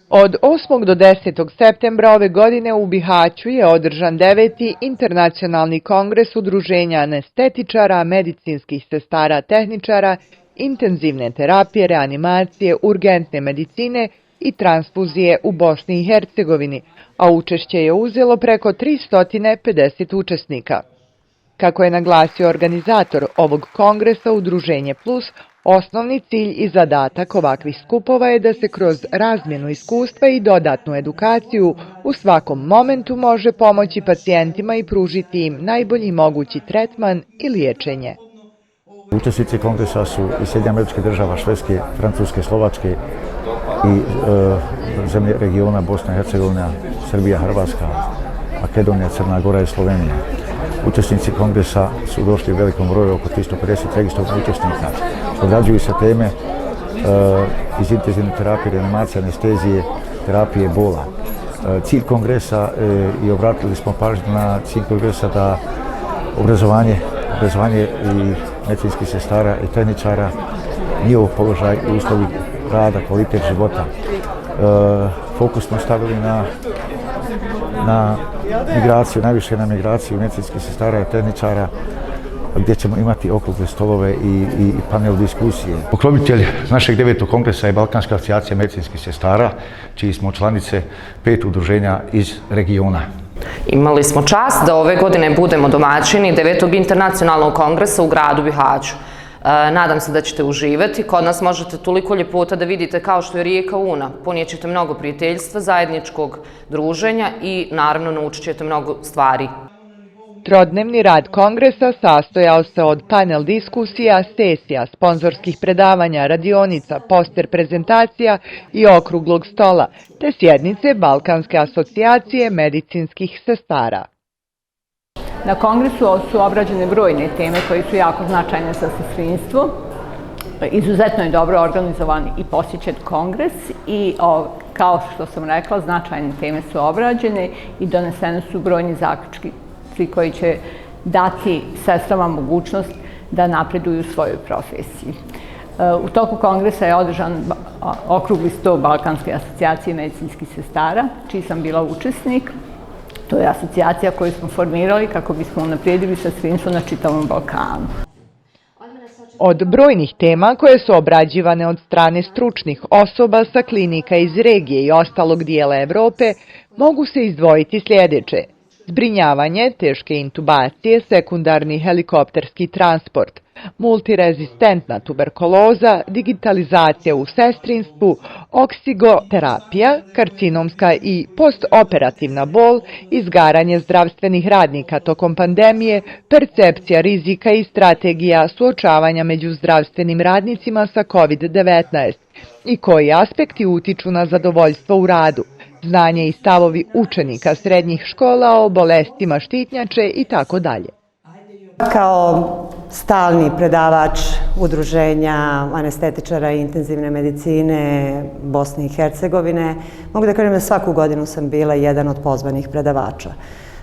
Od 8. do 10. septembra ove godine u Bihaću je održan 9. internacionalni kongres udruženja anestetičara, medicinskih sestara, tehničara, intenzivne terapije, reanimacije, urgentne medicine i transfuzije u Bosni i Hercegovini, a učešće je uzelo preko 350 učesnika. Kako je naglasio organizator ovog kongresa Udruženje Plus, osnovni cilj i zadatak ovakvih skupova je da se kroz razmjenu iskustva i dodatnu edukaciju u svakom momentu može pomoći pacijentima i pružiti im najbolji mogući tretman i liječenje. Učesnici kongresa su iz Sjedinjenih Američkih Država, Švedske, Francuske, Slovačke i zemlje regiona Bosna i Hercegovina, Srbija, Hrvatska, Makedonija, Crna Gora i Slovenija. Učesnici kongresa su došli u velikom broju, oko 350 registrovanih učesnika. Obrađuju se teme iz intenzivne terapije, reanimacije, anestezije, terapije bola. Cilj kongresa, i obratili smo pažnju na cilj kongresa, da obrazovanje i medicinskih sestara i tehničara, njihov položaj i uslovi rada, kvalitet života. Fokus smo stavili na migraciju, najviše na migraciju medicinskih sestara i tehničara, gdje ćemo imati okrugle stolove i panel diskusije. Pokrovitelj našeg 9. kongresa je Balkanska asocijacija medicinskih sestara, čiji smo članice 5 udruženja iz regiona. Imali smo čast da ove godine budemo domaćini 9. internacionalnog kongresa u gradu Bihaću. Nadam se da ćete uživati. Kod nas možete toliko ljepota da vidite kao što je rijeka Una. Ponijet ćete mnogo prijateljstva, zajedničkog druženja i naravno naučit ćete mnogo stvari. Trodnevni rad kongresa sastojao se od panel diskusija, sesija, sponzorskih predavanja, radionica, poster prezentacija i okruglog stola, te sjednice Balkanske asocijacije medicinskih sestara. Na kongresu su obrađene brojne teme koje su jako značajne za sestrinstvo. Izuzetno je dobro organizovan i posjećen kongres i kao što sam rekla, značajne teme su obrađene i donesene su brojni zaključci koji će dati sestrama mogućnost da napreduju u svojoj profesiji. U toku kongresa je održan okrugli sto Balkanske asocijacije medicinskih sestara, čiji sam bila učesnik. To je asocijacija koju smo formirali kako bismo unaprijedili sestrinstvo na čitavom Balkanu. Od brojnih tema koje su obrađivane od strane stručnih osoba sa klinika iz regije i ostalog dijela Evrope, mogu se izdvojiti sljedeće: zbrinjavanje, teške intubacije, sekundarni helikopterski transport, multirezistentna tuberkuloza, digitalizacija u sestrinstvu, oksigoterapija, karcinomska i postoperativna bol, izgaranje zdravstvenih radnika tokom pandemije, percepcija rizika i strategija suočavanja među zdravstvenim radnicima sa COVID-19 i koji aspekti utiču na zadovoljstvo u radu, znanje i stavovi učenika srednjih škola o bolestima štitnjače i tako dalje. Kao stalni predavač Udruženja anestetičara i intenzivne medicine Bosne i Hercegovine, mogu da kažem da svaku godinu sam bila jedan od pozvanih predavača.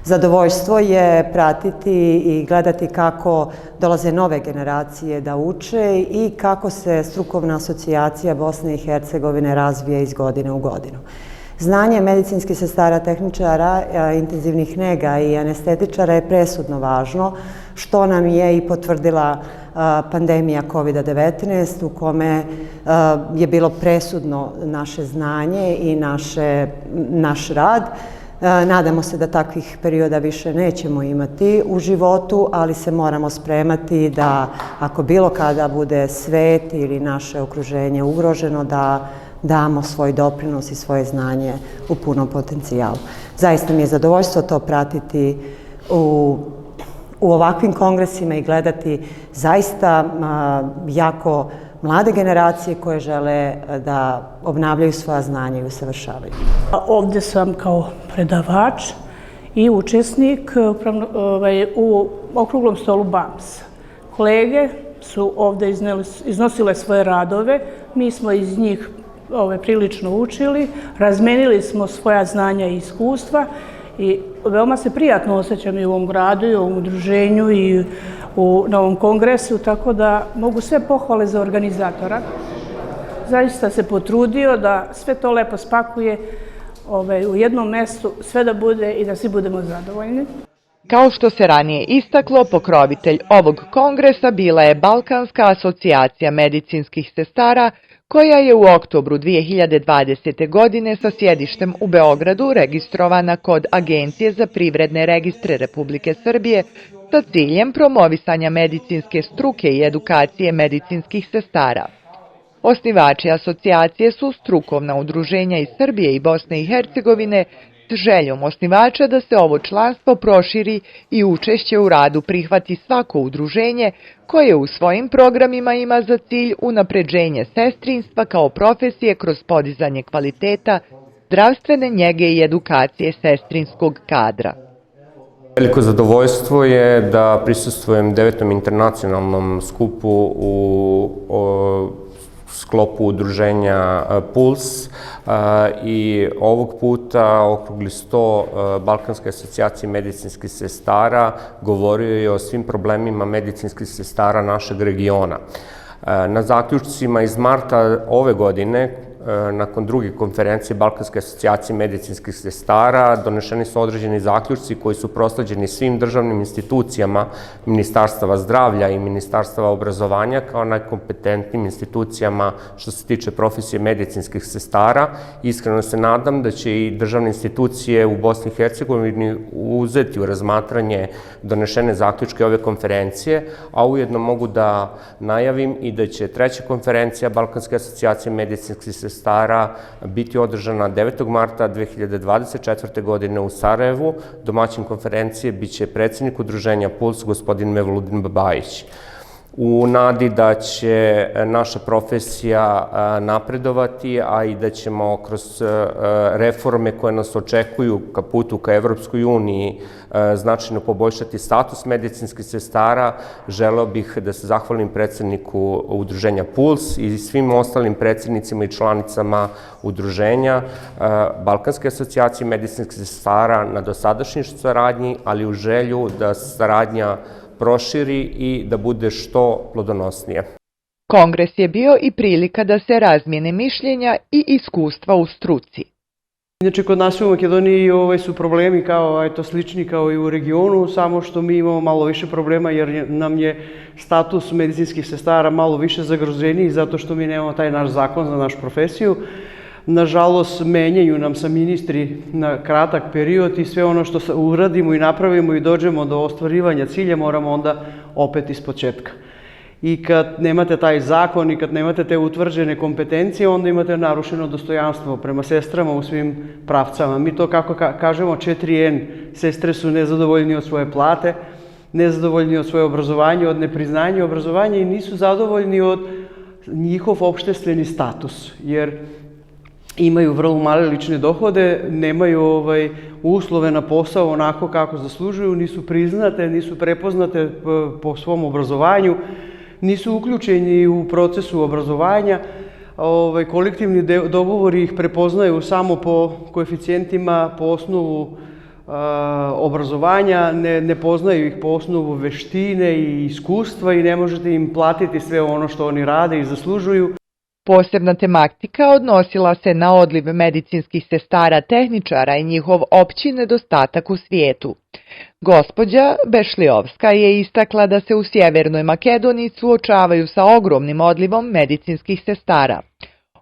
Zadovoljstvo je pratiti i gledati kako dolaze nove generacije da uče i kako se strukovna asocijacija Bosne i Hercegovine razvija iz godine u godinu. Znanje medicinskih sestara, tehničara, intenzivnih nega i anestetičara je presudno važno, što nam je i potvrdila pandemija COVID-19, u kome je bilo presudno naše znanje i naš rad. Nadamo se da takvih perioda više nećemo imati u životu, ali se moramo spremati da ako bilo kada bude svet ili naše okruženje ugroženo, da damo svoj doprinos i svoje znanje u punom potencijalu. Zaista mi je zadovoljstvo to pratiti u ovakvim kongresima i gledati zaista jako mlade generacije koje žele da obnavljaju svoja znanja i usavršavaju. Ovdje sam kao predavač i učesnik u okruglom stolu BAMS. Kolege su ovdje iznosile svoje radove, mi smo iz njih prilično učili, razmenili smo svoja znanja i iskustva i veoma se prijatno osjećam i u ovom gradu i u ovom udruženju i na ovom kongresu, tako da mogu sve pohvale za organizatora. zaista se potrudio da sve to lepo spakuje u jednom mestu, sve da bude i da svi budemo zadovoljni. Kao što se ranije istaklo, pokrovitelj ovog kongresa bila je Balkanska asocijacija medicinskih sestara, koja je u oktobru 2020. godine sa sjedištem u Beogradu registrovana kod Agencije za privredne registre Republike Srbije sa ciljem promovisanja medicinske struke i edukacije medicinskih sestara. Osnivači asocijacije su strukovna udruženja iz Srbije i Bosne i Hercegovine, s željom osnivača da se ovo članstvo proširi i učešće u radu prihvati svako udruženje koje u svojim programima ima za cilj unapređenje sestrinstva kao profesije kroz podizanje kvaliteta, zdravstvene njege i edukacije sestrinskog kadra. Veliko zadovoljstvo je da prisustvujem 9. internacionalnom skupu u sklopu udruženja Puls i ovog puta okrugli sto Balkanske asocijacije medicinskih sestara govorio je o svim problemima medicinskih sestara našeg regiona. Na zaključcima iz marta ove godine, nakon druge konferencije Balkanske asocijacije medicinskih sestara, donešeni su određeni zaključci koji su prosleđeni svim državnim institucijama Ministarstava zdravlja i Ministarstava obrazovanja kao najkompetentnijim institucijama što se tiče profesije medicinskih sestara. Iskreno se nadam da će i državne institucije u Bosni i Hercegovini uzeti u razmatranje donešene zaključke ove konferencije, a ujedno mogu da najavim i da će treća konferencija Balkanske asocijacije medicinskih sestara biti održana 9. marta 2024. godine u Sarajevu. Domaćin konferencije biće predsjednik udruženja Puls, gospodin Mevludin Babajić. U nadi da će naša profesija napredovati, a i da ćemo kroz reforme koje nas očekuju ka putu ka Evropskoj uniji značajno poboljšati status medicinskih sestara, želeo bih da se zahvalim predsjedniku udruženja Puls i svim ostalim predsjednicima i članicama udruženja Balkanske asocijacije medicinskih sestara na dosadašnjoj saradnji, ali u želju da saradnja proširi i da bude što plodonosnije. Kongres je bio i prilika da se razmijene mišljenja i iskustva u struci. Inače, kod nas u Makedoniji su problemi slični kao i u regionu, samo što mi imamo malo više problema jer nam je status medicinskih sestara malo više zagroženiji zato što mi nemamo taj naš zakon za našu profesiju. Nažalost, menjaju nam se ministri na kratak period i sve ono što uradimo i napravimo i dođemo do ostvarivanja cilja moramo onda opet ispočetka. I kad nemate taj zakon i kad nemate te utvrđene kompetencije, onda imate narušeno dostojanstvo prema sestrama u svim pravcama. Mi to, kako kažemo, 4N, sestre su nezadovoljni od svoje plate, nezadovoljni od svoje obrazovanja, od nepriznanja obrazovanja i nisu zadovoljni od njihov opštestveni status, jer imaju vrlo male lične dohode, nemaju uslove na posao onako kako zaslužuju, nisu priznate, nisu prepoznate po svom obrazovanju, nisu uključeni u procesu obrazovanja, kolektivni dogovori ih prepoznaju samo po koeficijentima, po osnovu obrazovanja, ne poznaju ih po osnovu veštine i iskustva i ne možete im platiti sve ono što oni rade i zaslužuju. Posebna tematika odnosila se na odliv medicinskih sestara tehničara i njihov opći nedostatak u svijetu. Gospođa Bešlijovska je istakla da se u Sjevernoj Makedoniji suočavaju sa ogromnim odlivom medicinskih sestara.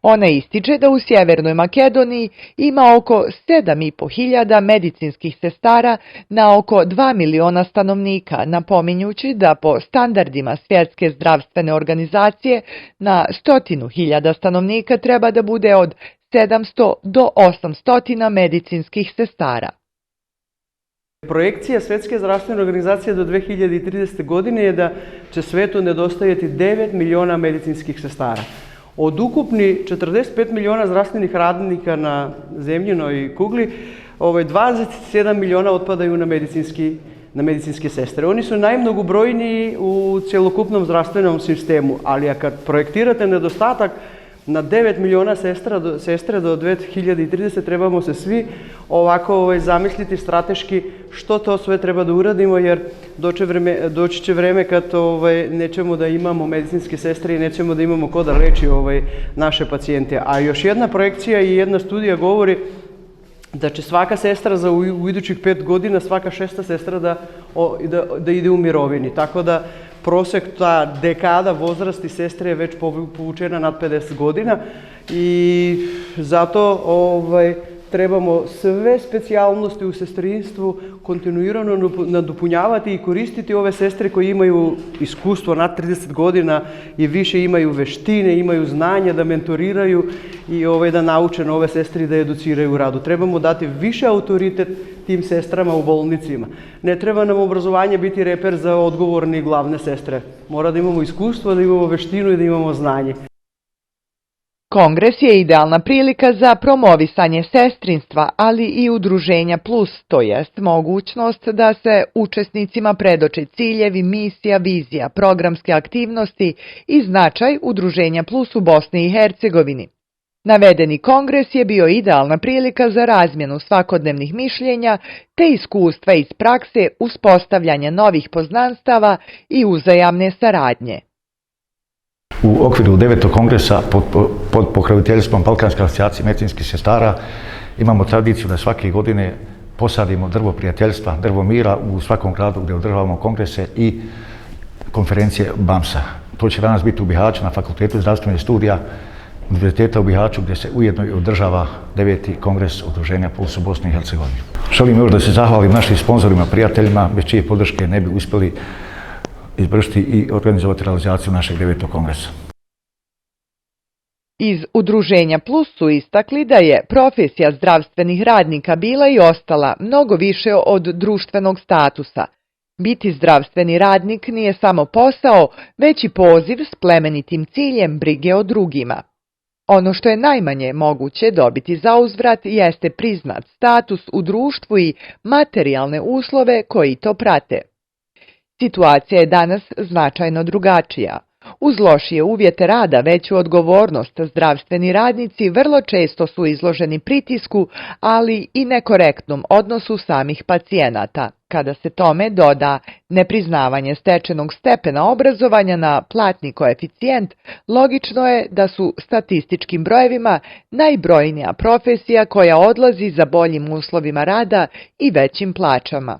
Ona ističe da u Sjevernoj Makedoniji ima oko 7.500 medicinskih sestara na oko 2 miliona stanovnika, napominjući da po standardima Svjetske zdravstvene organizacije na 100.000 stanovnika treba da bude od 700 do 800 medicinskih sestara. Projekcija Svjetske zdravstvene organizacije do 2030. godine je da će svetu nedostajati 9 miliona medicinskih sestara. Od ukupni 45 miliona zdravstvenih radnika na zemljinoj kugli, 27 miliona otpadaju na medicinske sestre. Oni su najmnogobrojniji u cjelokupnom zdravstvenom sistemu, ali kad projektirate nedostatak Na 9 miliona sestre do 2030 trebamo se svi ovako zamisliti strateški što to sve treba da uradimo, jer doći će vreme kad nećemo da imamo medicinske sestre i nećemo da imamo ko da leči naše pacijente. A još jedna projekcija i jedna studija govori da će svaka sestra u idućih 5 godina, svaka 6. sestra da ide u mirovini. Tako da prosek, ta dekada возрasti sestre je već povučena nad 50 godina i zato trebamo sve specijalnosti u sestrinstvu kontinuirano nadopunjavati i koristiti ove sestre koje imaju iskustvo nad 30 godina i više, imaju veštine, imaju znanja da mentoriraju i da nauče nove sestre da educiraju u radu. Trebamo dati više autoritet tim sestrama u bolnicima. Ne treba nam obrazovanje biti reper za odgovorne i glavne sestre. Mora da imamo iskustvo, da imamo veštinu i da imamo znanje. Kongres je idealna prilika za promovisanje sestrinstva, ali i udruženja plus, to jest mogućnost da se učesnicima predoče ciljevi, misija, vizija, programske aktivnosti i značaj udruženja plus u Bosni i Hercegovini. Navedeni kongres je bio idealna prilika za razmjenu svakodnevnih mišljenja te iskustva iz prakse, uspostavljanja novih poznanstava i uzajamne saradnje. U okviru 9. kongresa pod pokroviteljstvom Balkanske asocijacije medicinskih sestara imamo tradiciju da svake godine posadimo drvo prijateljstva, drvo mira u svakom gradu gdje održavamo kongrese i konferencije BAMS-a. To će danas biti u Bihaću na Fakultetu zdravstvenih studija Univerziteta u Bihaću, gdje se ujedno i održava 9. kongres udruženja Puls u Bosni i Hercegovini. Želim još da se zahvalim našim sponzorima, prijateljima, bez čije podrške ne bi uspjeli izvršiti i organizovati realizaciju našeg 9. kongresa. Iz udruženja Plus su istakli da je profesija zdravstvenih radnika bila i ostala mnogo više od društvenog statusa. Biti zdravstveni radnik nije samo posao, već i poziv s plemenitim ciljem brige o drugima. Ono što je najmanje moguće dobiti zauzvrat jeste priznat status u društvu i materijalne uslove koji to prate. Situacija je danas značajno drugačija. Uz lošije uvjete rada, veću odgovornost, zdravstveni radnici vrlo često su izloženi pritisku, ali i nekorektnom odnosu samih pacijenata. Kada se tome doda nepriznavanje stečenog stepena obrazovanja na platni koeficijent, logično je da su statističkim brojevima najbrojnija profesija koja odlazi za boljim uslovima rada i većim plaćama.